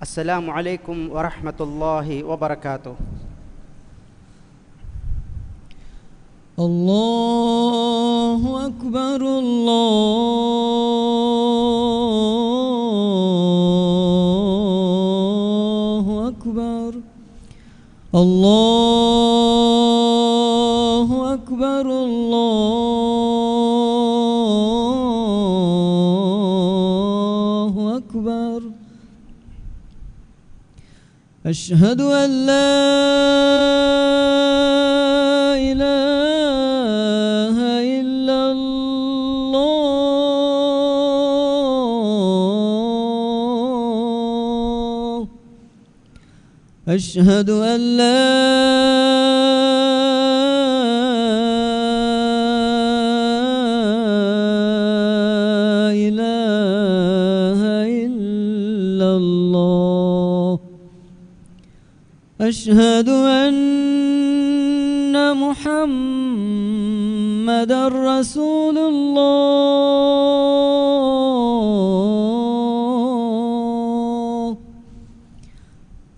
السلام عليكم ورحمة الله وبركاته. الله أكبر الله أكبر الله أكبر الله أكبر. أشهد أن لا إله إلا الله. أشهد أن لا إله إلا الله. أشهد أن محمدًا رسول الله.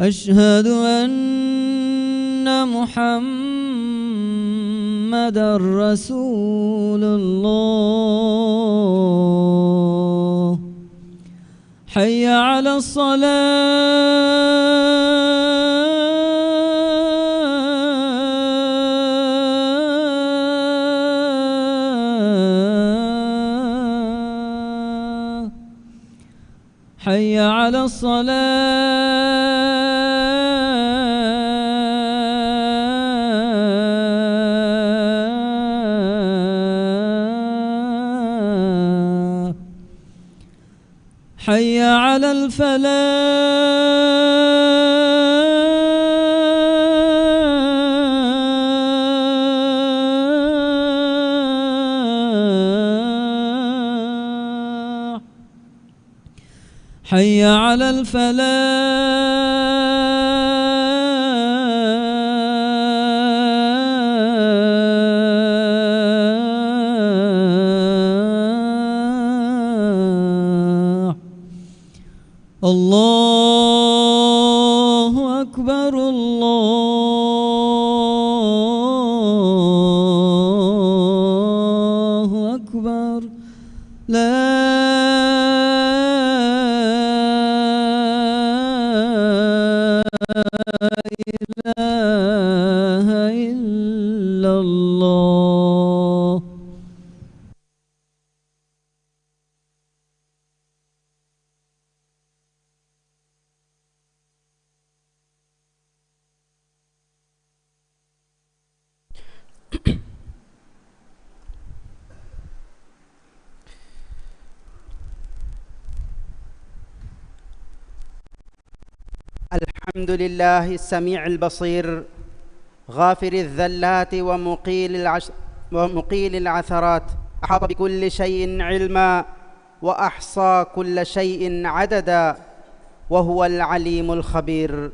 أشهد أن محمدًا رسول الله. حي على الصلاة. حي على الصلاة. حي على الفلاح. حي على الفلاح. الله أكبر الله أكبر. لا إله إلا الله. الحمد لله السميع البصير غافر الذلات ومقيل العثرات، أحاط بكل شيء علما وأحصى كل شيء عددا، وهو العليم الخبير.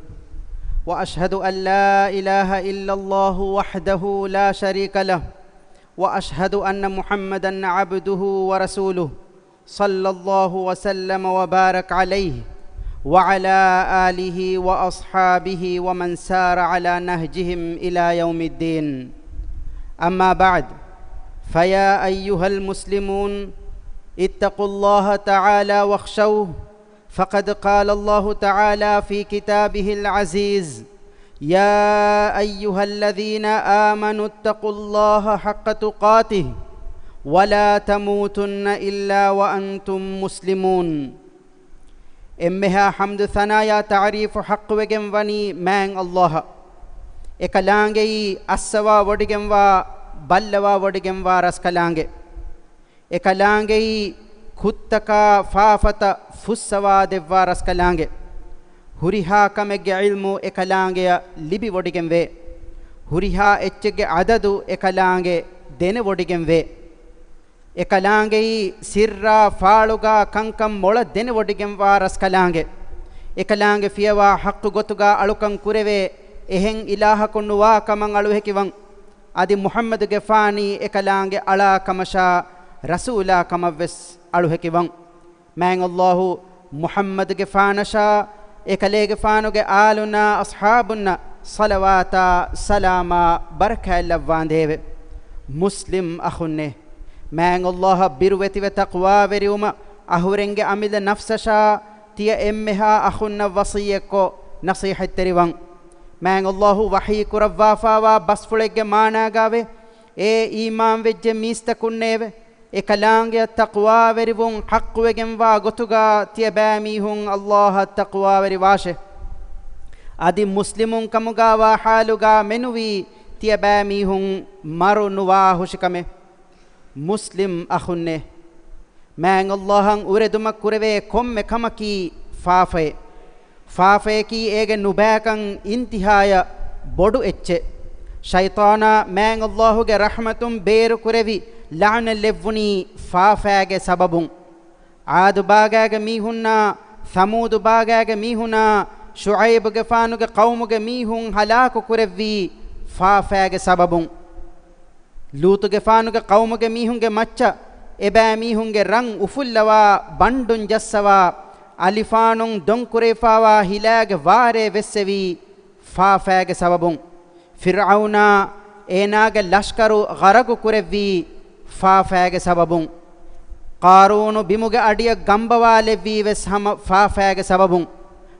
وأشهد أن لا إله إلا الله وحده لا شريك له، وأشهد أن محمدًا عبده ورسوله صلى الله وسلم وبارك عليه وعلى آله وأصحابه ومن سار على نهجهم إلى يوم الدين. أما بعد، فيا أيها المسلمون اتقوا الله تعالى واخشوه، فقد قال الله تعالى في كتابه العزيز: يا أيها الذين آمنوا اتقوا الله حق تقاته ولا تموتن إلا وأنتم مسلمون. إمها حمد ثنايا تعريف حق وجم وني من الله إكلانجي أسوا ودجم بلوا ودجم رسكلانجي إكلانجي كتكا فافتا فسوا دوا رسكلانجي هريها كمج علمو إكلانجي لبي ودجم وي هريها إتجي عددو إكلانجي دين ودجم وي ekalaange sirra faaluga kankam mola dene wodigen waras kalaange ekalaange fiyawa haqqu gotuga alukan kureve ehen ilaha konnuwa kaman alu hekiwan adi muhammad ge faani ekalaange ala kamasha rasula kamavves alu hekiwan man allah muhammad ge faanasha ekalege faanuge aluna ashabunna salawata salama baraka lavandeve muslim akhunne man allah birweti ve taqwa veriuma ahurenge amida nafsasha tiya emmeha akhunna wasiyeko nasihat teriwan man allah wahi kurawwafawa basfulege maanagave e iman vejje mista kunneve ekalaange taqwa verivun haqqwegen wa gotuga tiya bami hun allah taqwa veri washe adi muslimun kamuga wa haluga menuwi tiya bami hun maru nuwa hushikame muslim akhunne man allahan ureduma kurave komme kamaki faafe ki ege nubakan intihaya bodu ecche shaytana man allahuge rahmatum beru kurevi la'na levuni faafage sababun aad baagage mihunna thamud baagage mihuna shuaib ge faanuge qawmuge mihun halaku kurevi faafage sababun lut ge faanuge qawmuge mihunge macca eba mihunge rang ufullawa bandun jassawa alifanun donkurefawa hilage ware vessevi faafage sababun fir'auna enage lashkaru garagu kurevi faafage sababun qarunu bimuge adiya gambawa levi ves hama faafage sababun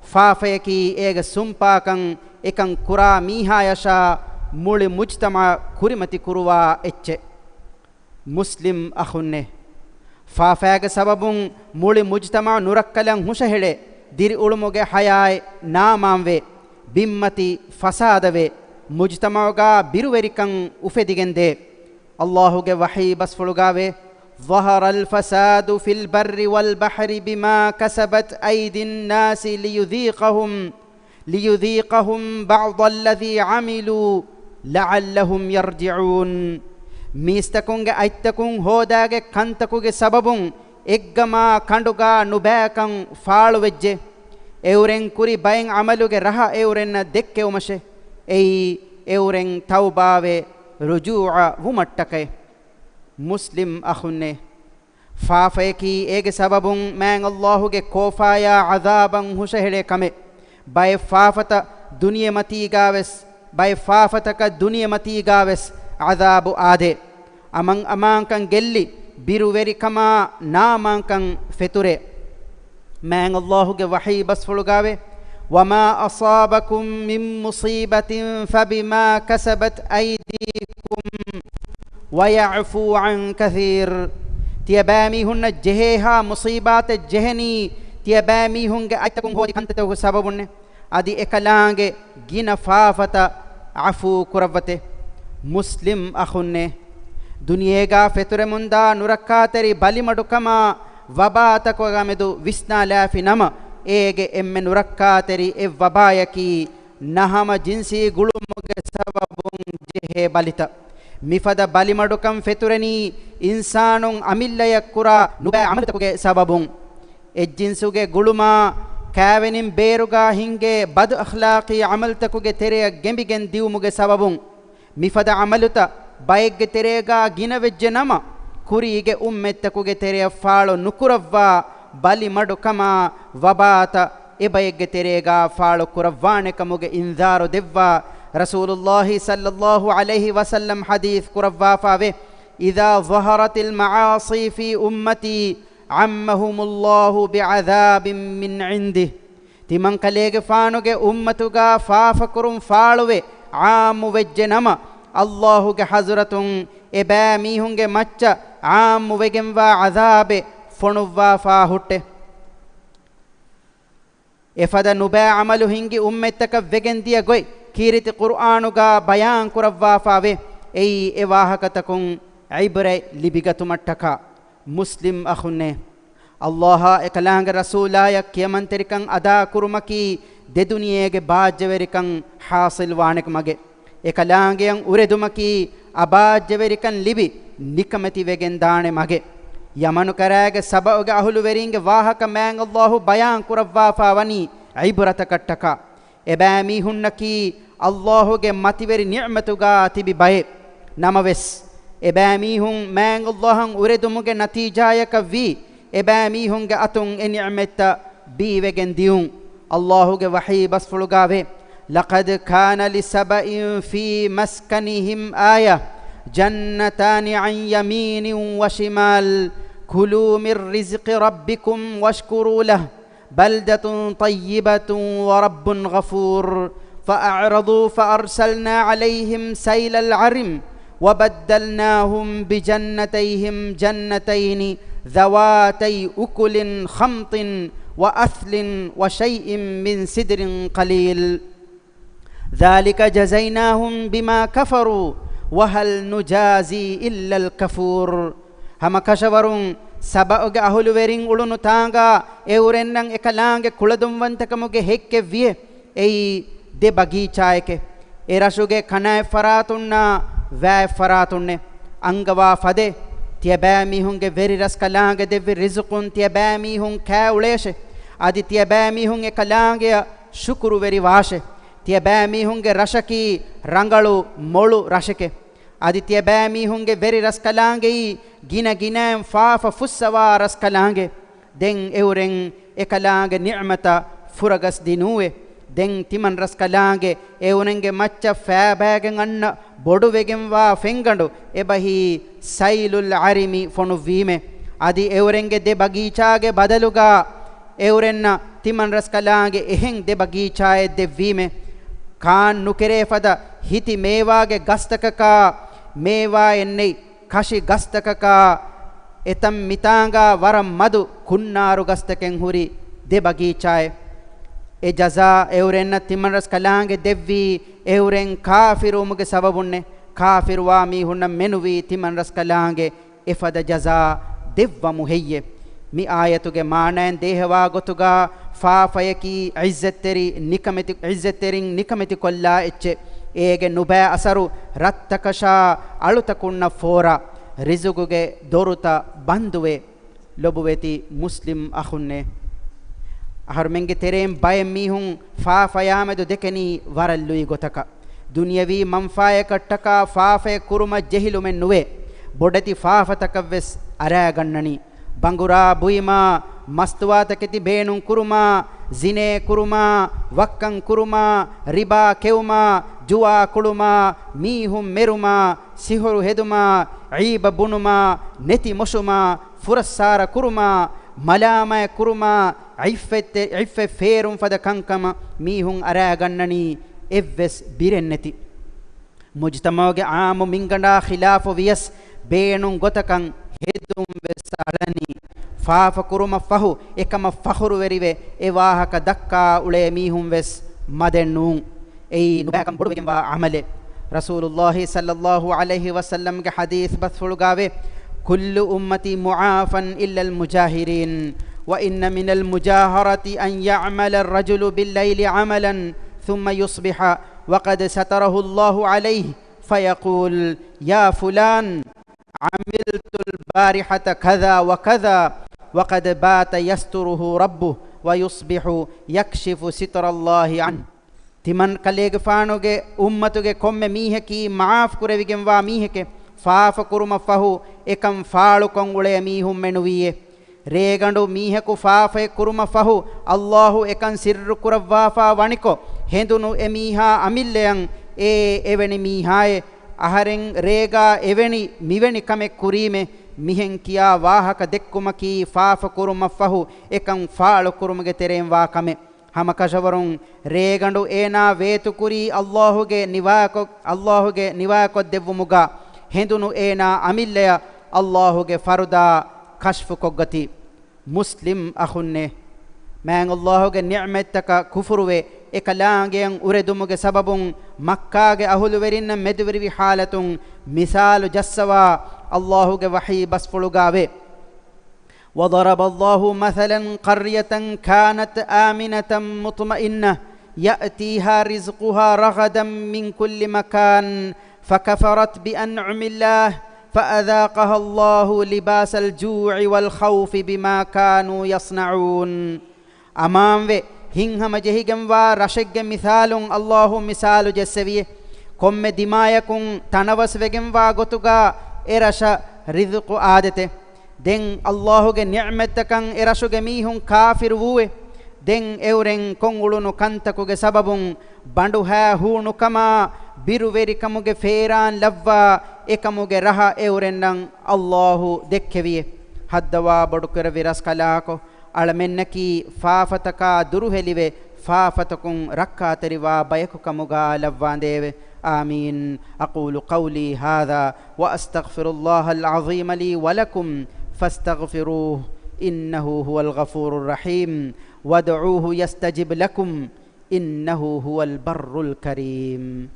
faafeki ege sumpakan ekan kura mihayasha muli mujtama kurimati kuruwa ecche muslim akhunne faafage sababun muli mujtama nurakkalan hushahede diri ulumuge hayay naamamve bimmati fasadave mujtamauga biruverikan ufedigende Allahuge wahi basfulugave ظهر الفساد في البر والبحر بما كسبت أيدي الناس ليذيقهم بعض الذي عملوا لعلهم يرجعون ميستكونغ أيتكون هوداغ كانتكوغ سببون إجما كاندوغا نباكن فالو وجه اورن كوري باين عملوغ رها اورن دكه ومشه اي اورن توباوه رجوع ومتكه muslim akhunne faafeki ege sababun man allahuge kofaya azaban hushahede kame bay faafata duniya mati gaves bay faafataka duniya mati gaves azabu ade amankan gelli biru veri kama naamankan feture man allahuge wahi basfulugave wama asabakum min musibatin fabima kasabat aydikum ويعفو عن كثير تيبامي هن جهها مصيبات الجهني تيبامي هن أتكون هو كنتته سببون أدي إكلانج جينا فافتا عفو كربته مسلم أخونه دنيا فتر مندا نركاتري بالي مدكما وباتك وغامدو وسنا لا في نما إيجي إم نركاتري وبايكي نهم جنسي غلومك سببون جه باليتا mifada balimadukam fetureni insanun amillaya kura nuba amaltakuge sababun ejjinsuge guluma kaavenin beruga hinge bad akhlaqi amaltakuge tereya gembigen diumuge sababun mifada amaluta bayegge terega ginavejje nama kurige ummettakuge tereya faalo nukuravva balimadukama wabata ebayegge terega faalo kuravwane kamuge inzaru devva رسول الله صلى الله عليه وسلم حديث كرفا فاوه إذا ظهرت المعاصي في أمتي عمهم الله بعذاب من عنده تمن كليغ فانوغ أمتوغ فافكرم فالوه عام وجنما الله حضرتون إباميهنغ مچا عام وجنوا عذاب فنوا فاهوته إفدا نبا عملو هنگي أمتك وجن ديا گوي كيرت قرآنوغا بيان كروا فاوه اي اواهكتكم عبره لبغتمتكا مسلم اخونه الله اكلانگ رسولا يكيمن تركن ادا كرمكي de duniyege baajjeverikan hasil waanek mage ekalaangeyan uredumaki abaajjeverikan libi nikamati wegen daane mage යමනු කරාගේ සබඋගේ අහුලු වෙරින්ගේ වාහක මෑන් අල්ලාහු බයාන් කුරවවා වනි ඉබරත කට්ටක එබෑ මීහුන්නකි අල්ලාහුගේ මතිවරි නිඅමතුගා තිබි බය නමවෙස් එබෑ මීහුන් මෑන් අල්ලාහන් උරෙදුමුගේ නතිජායක වී එබෑ මීහුන්ගේ අතුන් එ නිඅමත බීවෙගෙන් දියුන් අල්ලාහුගේ වහී බස්ෆුලුගාවේ لقد كان لسبإ في مسكنهم آية جنتان عن يمين وشمال كلوا من رزق ربكم واشكروا له بلدة طيبة ورب غفور فأعرضوا فأرسلنا عليهم سيل العرم وبدلناهم بجنتيهم جنتين ذواتي أكل خمط وأثل وشيء من سدر قليل ذلك جزيناهم بما كفروا وهل نجازي إلا الكفور هم كشورون سبأوغ أهل ورين أولونو تانغا اورنن එකලාංගෙ කුලදුම් වන්තකමුගේ හෙක්කෙ විය එයි දෙ බගීචායකේ ඒ රසුගේ කණය ෆරාතුන්නා වෑ ෆරාතුන්නේ අංගවා ෆදේ තියබෑ මිහුන්ගේ වෙරි රස් කලාංගෙ දෙවි රිස්කුන් තියබෑ මිහුන් කෑ උලේෂේ আদি තියබෑ මිහුන් එකලාංගෙ ශුක්රු වෙරි වාෂේ තියබෑ මිහුන්ගේ රශකී රංගලු මොළු රශකේ আদি තියබෑ මිහුන්ගේ වෙරි රස් කලාංගෙයි ගින ගිනෑම් ෆාෆ ෆුස්සවා රස් කලාංගෙ දෙන් එවරෙන් එකලාංගෙ නිඅමත ෆුරගස් දිනුවේ දෙන් තිමන් රස් කලාංගෙ එවුනන්ගේ මච්ච ෆෑබෑගෙන් අන්න බොඩු වෙගෙන් වා ෆෙන්ගඬු එබහි සයිලුල් අරිමි ෆොනු වීමේ আদি එවරෙන්ගේ දෙ බගීචාගේ බදලුගා එවරෙන්න තිමන් රස් කලාංගෙ එහෙන් දෙ බගීචායේ දෙවීමේ කාන් නුකරේ ෆද හිති මේවාගේ ගස්තකකා මේවා එන්නේ කෂි ගස්තකකා එතම් මිතාංගා වරම් මදු කුන්නාරු ගස්තකෙන් හුරි දෙ බගීචායේ ඒ ජසා එවරෙන්න තිමන් රස් කලාංගෙ දෙව්වි එවරෙන් කාෆිරුමුගේ සබබුන්නේ කාෆිරුවා මීහුන්න මෙනුවි තිමන් රස් කලාංගෙ එෆද ජසා දෙව්වමු හෙయ్యේ mi ayatuge maanaen dehewa gotuga faafayaki izzetteri nikameti kolla ecche ege nuba asaru rattakasha alutakunna fora rizuguge doruta banduwe lobuweti muslim akhunne ahar menge terem bayem mihun faafayamedu dekeni warallui gotaka dunyavi manfaaya kattaka faafe kuruma jehilumen nuwe bodati faafatakavves ara gannani බංගුරා බුයිමා මස්තුවාතකෙති බේනුන් කුරුමා ziනේ කුරුමා වක්කන් කුරුමා රිබා කෙවුමා ජුවා කුළුමා මීහුම් මෙරුමා සිහුරු හෙදුමා ඊබ බුනුමා නෙති මොෂුමා ෆුරස්සාර කුරුමා මලාමය කුරුමා ඉෆ්ෆෙ ෆේරුම් ෆද කංකම මීහුම් අරෑ ගන්නනි එව්වෙස් බිරෙන්නති මුජ්තමාගේ ආමු මින්ගණ්ඩා ඛිලාෆ වියස් බේනුන් ගොතකන් hedum vesalani faafa kuruma fahu ekama fakhuru verive e wahaka dakka ule mihum ves madennun ei nubakam bodu wegen wa amale rasulullah sallallahu alaihi wasallam ge hadith basfulu gave kullu ummati mu'afan illa al mujahirin wa inna min al mujaharati an ya'mala ar rajulu bil layli 'amalan thumma yusbiha wa qad satarahu Allah alayhi fayaqul ya fulan عملت البارحة كذا وكذا وقد بات يستره ربه ويصبح يكشف ستر الله عنه තිමන් කලේග ෆානෝගේ උම්මතුගේ කොම්මෙ මීහකි මාෆ් කුරෙවිගෙන් වා මීහකේ ෆාෆ කුරුම ෆහු එකම් ෆාලු කොංගුලේ මීහුම් මෙනුවියේ රේගඬු මීහකු ෆාෆේ කුරුම ෆහු අල්ලාහු එකන් සිර්රු කුරවාෆා වනිකෝ හෙඳුනු එමීහා අමිල්ලයන් එවැනි මීහායේ අහරෙන් රේගා එවැනි මිවැනි කමෙක් කුරීමේ මිහෙන් කියා වාහක දෙක්කුමකි ෆාෆ කුරුම ෆහු එකම් ෆාලු කුරුමගේ තෙරෙන් වා කමෙ hama kashawarun regandu ena vetu kuri Allahuge niwako devumuga hendunu ena amilleya Allahuge faruda kashfu koggati muslim akhunne man Allahuge ni'metaka kufruwe ekalaangen uredumuge sababun makkage ahulu werinna medveri halatun misalu jassawa Allahuge wahi basfulugave وضرب الله مثلا قرية كانت آمنة مطمئنة يأتيها رزقها رغدا من كل مكان فكفرت بأنعم الله فأذاقها الله لباس الجوع والخوف بما كانوا يصنعون أمام و هنهم جهيجم ورشج مثال الله مثال جسويه كم دمايكم تنوس وجم وغتوغا إرش رزق عادته دين الله ج نعمتكم إرشو جميهم كافر ووه دين أورين كونغولونو كنتكو ج سببون بندوها هونو كما بيرووري كمو ج فيران لوا إكمو ج رها أورين نان الله دكويه حدوا بدوكر ويرس كلاكو ألمنكي فافتكا دروهليوه فافتكم ركاتروا بيكو كموغا لوان ديوه آمين أقول قولي هذا وأستغفر الله العظيم لي ولكم فاستغفروه إنه هو الغفور الرحيم وادعوه يستجب لكم إنه هو البر الكريم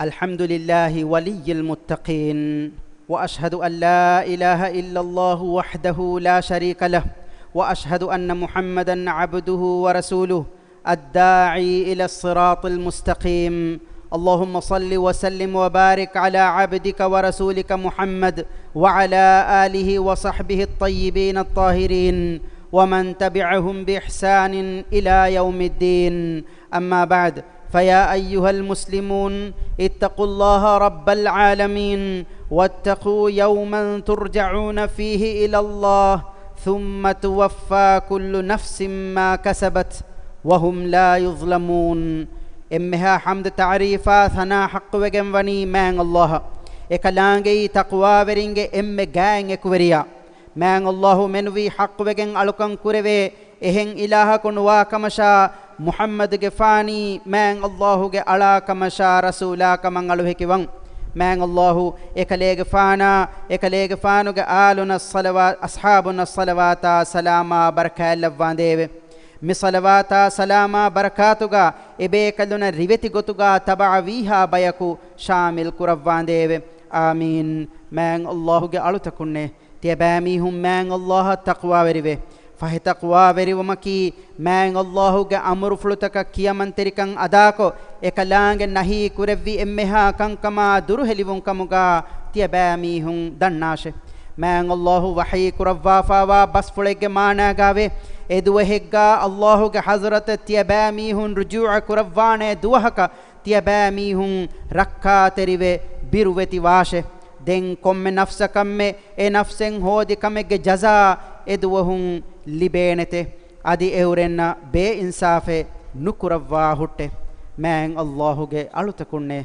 الحمد لله ولي المتقين وأشهد أن لا إله إلا الله وحده لا شريك له وأشهد أن محمدا عبده ورسوله الداعي إلى الصراط المستقيم اللهم صل وسلم وبارك على عبدك ورسولك محمد وعلى آله وصحبه الطيبين الطاهرين ومن تبعهم بإحسان إلى يوم الدين أما بعد فيا أيها المسلمون اتقوا الله رب العالمين واتقوا يوما ترجعون فيه إلى الله ثم توفى كل نفس ما كسبت وهم لا يظلمون إمها حمد تعريفا ثنا حق وجنوني من الله إكلانجي تقوى برينجي إم جانج كوريا من الله منوي حق وجن ألوكان كوري إهن إله كنوا كمشا محمد جفاني من الله ج على كمشا رسولا كمن علوه كيوان من الله إكليج فانو ج آلنا الصلوات أصحابنا الصلوات سلاما بركة لفان ديو مصلوات سلاما بركاتوغا إبيكلنا ريبتي غتوغا تبع ويها بيكو شامل كرفان ديو آمين من الله ج علو تكونه تيبامي هم من الله التقوى وريبه فهي تقوى وريومكي من الله ج أمر فلتك كيامن تريكن أداكو إكلانج نهي كرفي إمها كن كما درهليون كموغا تيبامي هم دناشه من الله وحي كرفافا وبس فلك مانا غاوي إدوهيغا الله ج حضرت تيبامي هم رجوع كرفانه دوهك تيبامي هم ركا تريوه بيروتي واشه دين كم نفسكم نفسن هودي كمك جزاء إدوهم لبينته أدي أورنا بإنصافه نكروا هوته من الله جه ألو تكونه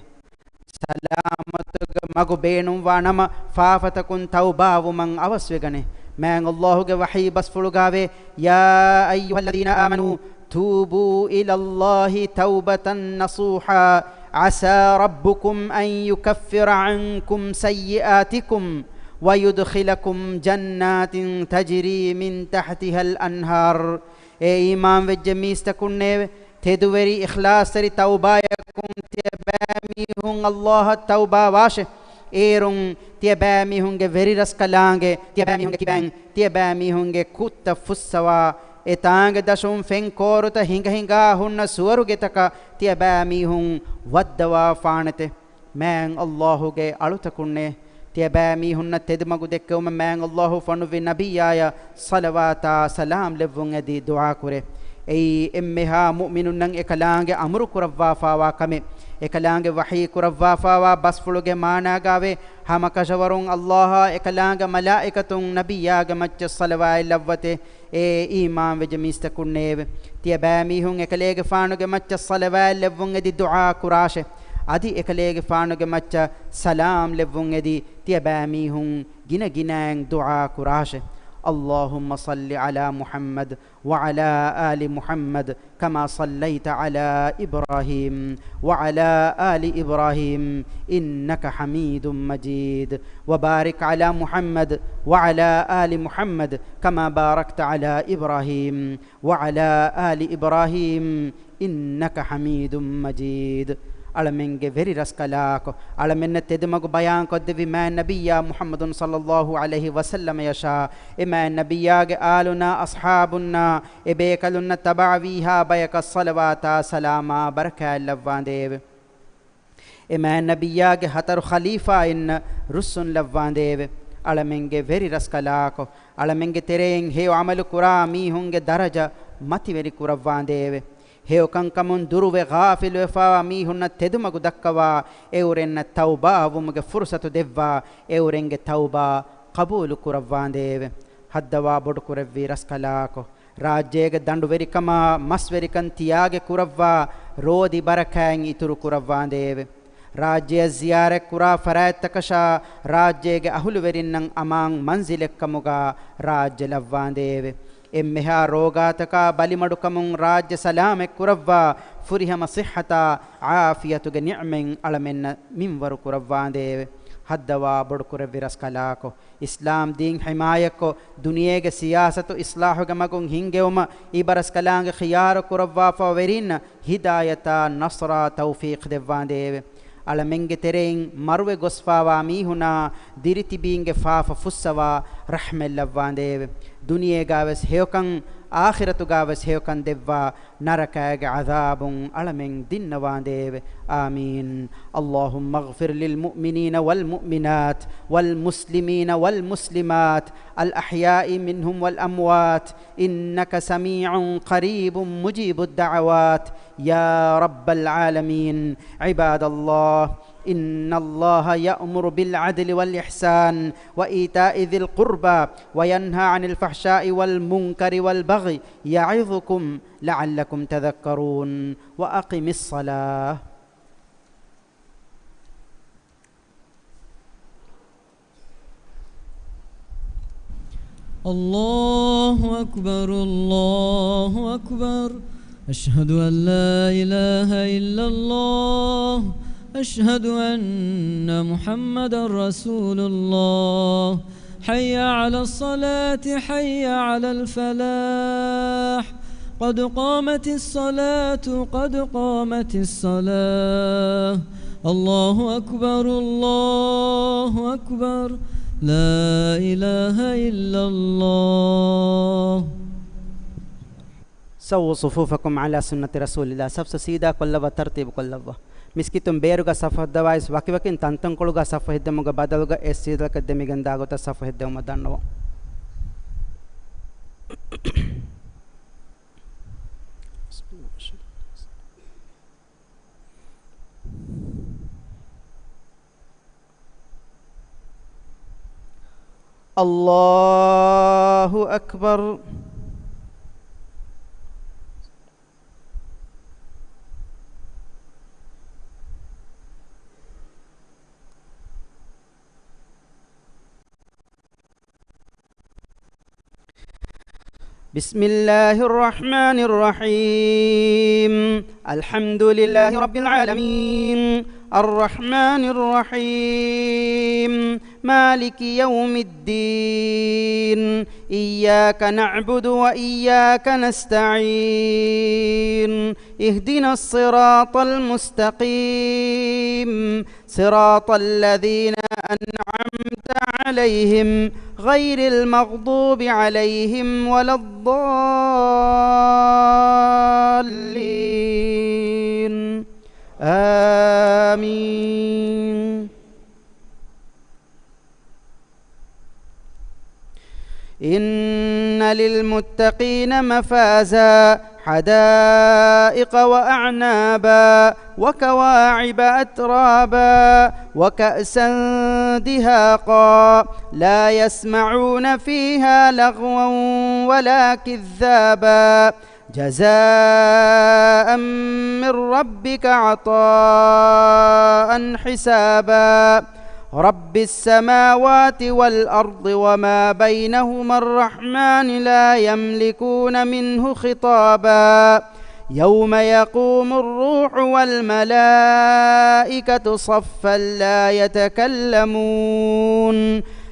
سلامتك مغو بينم وانما فافتكون توبة ومن أوسوغنه من الله جه وحي بس فلوغاوي يا أيها الذين آمنوا توبوا إلى الله توبة نصوحا عسى ربكم أن يكفر عنكم سيئاتكم ويدخلكم جنات تجري من تحتها الأنهار إيمان وجميس تكون تدوري إخلاص تري توبة يكون تباميهم الله التوبة واشه إيرون تباميهم غيري رسكلانge تباميهم كيبان تباميهم كوت فسوا إتانج دشون فين كورتا هنگا هن سورو جتكا تباميهم ودوا فانته من الله جه ألو تكونه تبامي هن تدمغو دكوم من الله فنو في نبيايا صلوات سلام لفون دي دعاء كره أي إمها مؤمنون نن إكلانج أمر كروا فاوا كمه إكلانج وحي كروا فاوا بس فلوج مانا غاوي هم كشورون الله إكلانج ملائكة نبيا جمج صلوات لفته إيمان وجميست كنيه تبامي هن إكلانج فانو جمج صلوات لفون دي دعاء كراشه أدي إكليج فانوج متى سلام لفون دي تيبامي هم جنا دعاء كراشه اللهم صل على محمد وعلى آل محمد كما صليت على إبراهيم وعلى آل إبراهيم إنك حميد مجيد وبارك على محمد وعلى آل محمد كما باركت على إبراهيم وعلى آل إبراهيم إنك حميد مجيد අලමෙන්ගේ වෙරි රස්කලාක අලමෙන්න තෙදමග බයාන් කොද්දවි මෑ නබියා මුහම්මදුන් සල්ලල්ලාහු අලයිහි වසල්ලම යෂා එමෑ නබියාගේ ආලුනා අස්හාබුන්නා එබේ කලුන්න තබාවීහා බයක සලවාතා සලාමා බරකා ලව්වාන්දේව එමෑ නබියාගේ හතරු ඛලීෆා ඉන්න රුස්සුන් ලව්වාන්දේව අලමෙන්ගේ වෙරි රස්කලාක අලමෙන්ගේ තෙරෙන් හේව අමලු කුරා මීහුන්ගේ දරජා මති වෙරි කුරව්වාන්දේව හේවකංකමුන් දුරුවේ ගාෆිල් වෙෆා මීහුන්න තෙදුමගු දක්කවා එවරෙන්න තවබා වුමගේ ෆුර්සතු දෙවවා එවරෙන්ගේ තවබා කබූල් කුරව්වාන්දේව හද්දවා බොඩ කුරව්වී රස්කලාකෝ රාජ්‍යයේ දඬු වෙරිකම මස් වෙරිකන් තියාගේ කුරව්වා රෝදි බරකෑන් ඉතුරු කුරව්වාන්දේව රාජ්‍ය ziyaare කුරා ෆරායත්තකෂා රාජ්‍යයේ අහුළු වෙරින්නම් අමාන් මන්සිලෙක්කමුගා රාජ්‍ය ලව්වාන්දේව එම්මෙහා රෝගාතකා බලිමඩුකමුන් රාජ්‍ය සලාමෙක් කුරව්වා ෆුරිහම සිහතා ආෆියතුගේ නිඅමෙන් අලමෙන්න මින්වරු කුරව්වාන්දේව හද්දවා බොඩ කුරව්වි රස්කලාකෝ ඉස්ලාම් දීන් හිමායකෝ දුනියේගේ සියාසතු ඉස්ලාහුගේ මගුන් හින්ගෙවම ඊබරස්කලාංගේ ඛියාර කුරව්වා ෆවරින්න හිදායතා නස්රා තෞෆීක් දෙව්වාන්දේව අලමෙන්ගේ තෙරෙන් මරුවේ ගොස්ෆාවා මීහුනා දිරිතිබීන්ගේ ෆාෆ ෆුස්සවා රහමෙල්ලව්වාන්දේව दुनिये गावस हेवकं आखिरतु गावस हेवकं देवा नरकाग अज़ाबुं अलमें दिन्नवांदेव आमीन अल्लाहुम्म अग़फिर लिलमुअ्मिनीन वल्मुअ्मिनात वल्मुस्लिमीन वल्मुस्लिमात الأحياء منهم والأموات إنك سميع قريب مجيب الدعوات يا رب العالمين عباد الله إن الله يأمر بالعدل والإحسان وإيتاء ذي القربى وينهى عن الفحشاء والمنكر والبغي يعظكم لعلكم تذكرون وأقم الصلاة الله أكبر الله أكبر أشهد أن لا إله إلا الله أشهد أن محمدا رسول الله حي على الصلاة حي على الفلاح قد قامت الصلاة قد قامت الصلاة الله أكبر الله أكبر لا إله إلا الله سووا صفوفكم على سنة رسول الله سبس سيدا كلوا ترتيب كلوا مسكتم بيرغا صف دوايس وكي وكين تنتن كلغا صف هدمغا بدلغا اسيدلك دميغن داغوتا صف هدم دانو الله أكبر بسم الله الرحمن الرحيم الحمد لله رب العالمين الرحمن الرحيم مالك يوم الدين إياك نعبد وإياك نستعين اهدنا الصراط المستقيم صراط الذين أنعمت عليهم غير المغضوب عليهم ولا الضالين آمين إن للمتقين مفازا حدائق وأعنابا وكواعب أترابا وكأسا دهاقا لا يسمعون فيها لغوا ولا كذابا جزاء من ربك عطاء حسابا رب السماوات والأرض وما بينهما الرحمن لا يملكون منه خطابا يوم يقوم الروح والملائكة صفا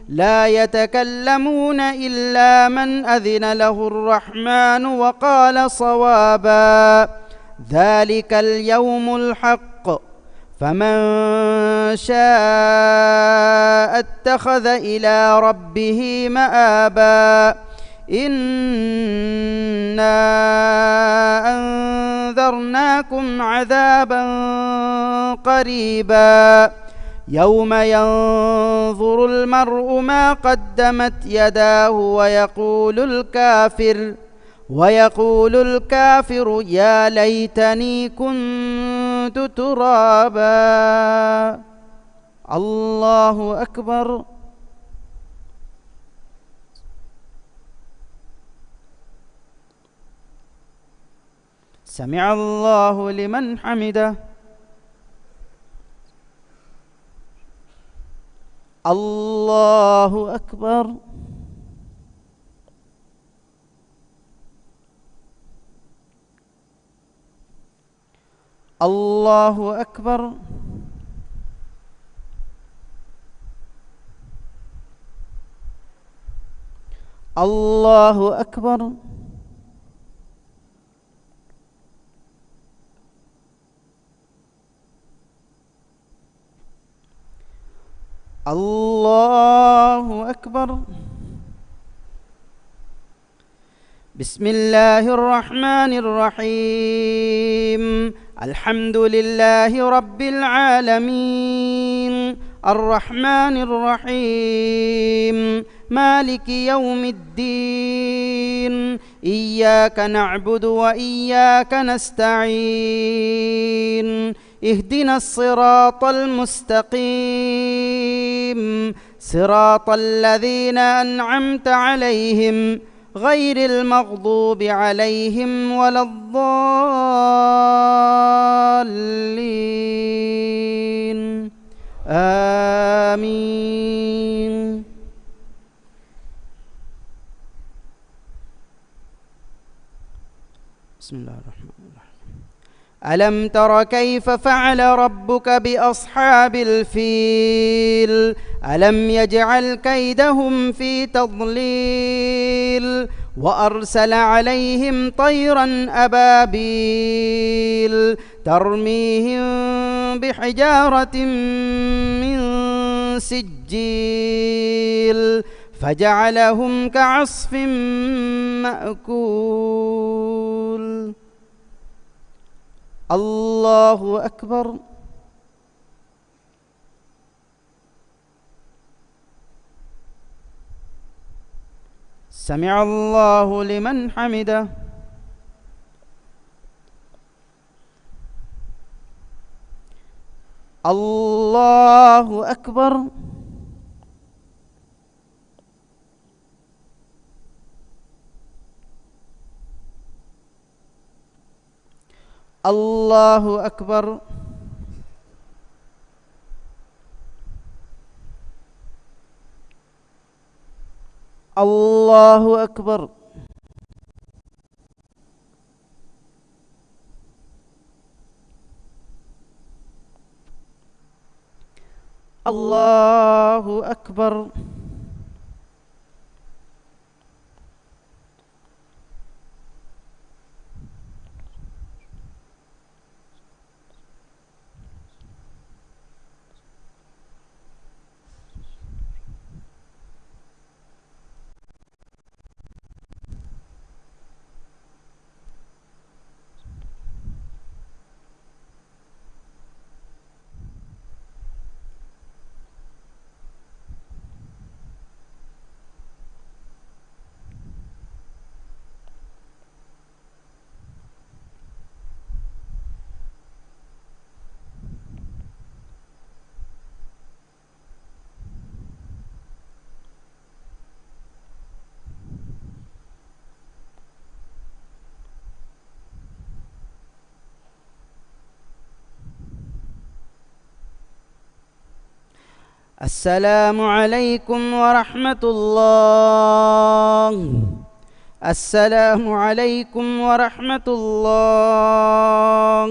لا يتكلمون إلا من أذن له الرحمن وقال صوابا ذلك اليوم الحق فمن شاء اتخذ إلى ربه مآبا إنا أنذرناكم عذابا قريبا يوم ينظر المرء ما قدمت يداه ويقول الكافر يا ليتني كنت ترابا. الله أكبر. سمع الله لمن حمده. الله أكبر. الله أكبر. الله أكبر. الله أكبر. بسم الله الرحمن الرحيم الحمد لله رب العالمين الرحمن الرحيم مالك يوم الدين إياك نعبد وإياك نستعين اهدنا الصراط المستقيم صراط الذين أنعمت عليهم غير المغضوب عليهم ولا الضالين آمين. بسم الله الرحمن الرحيم. ألم تر كيف فعل ربك بأصحاب الفيل ألم يجعل كيدهم في تضليل وأرسل عليهم طيرا أبابيل ترميهم بحجارة من سجيل فجعلهم كعصف مأكول. الله أكبر. سمع الله لمن حمده. الله أكبر. الله أكبر. الله أكبر. الله أكبر. السلام عليكم ورحمة الله. السلام عليكم ورحمة الله.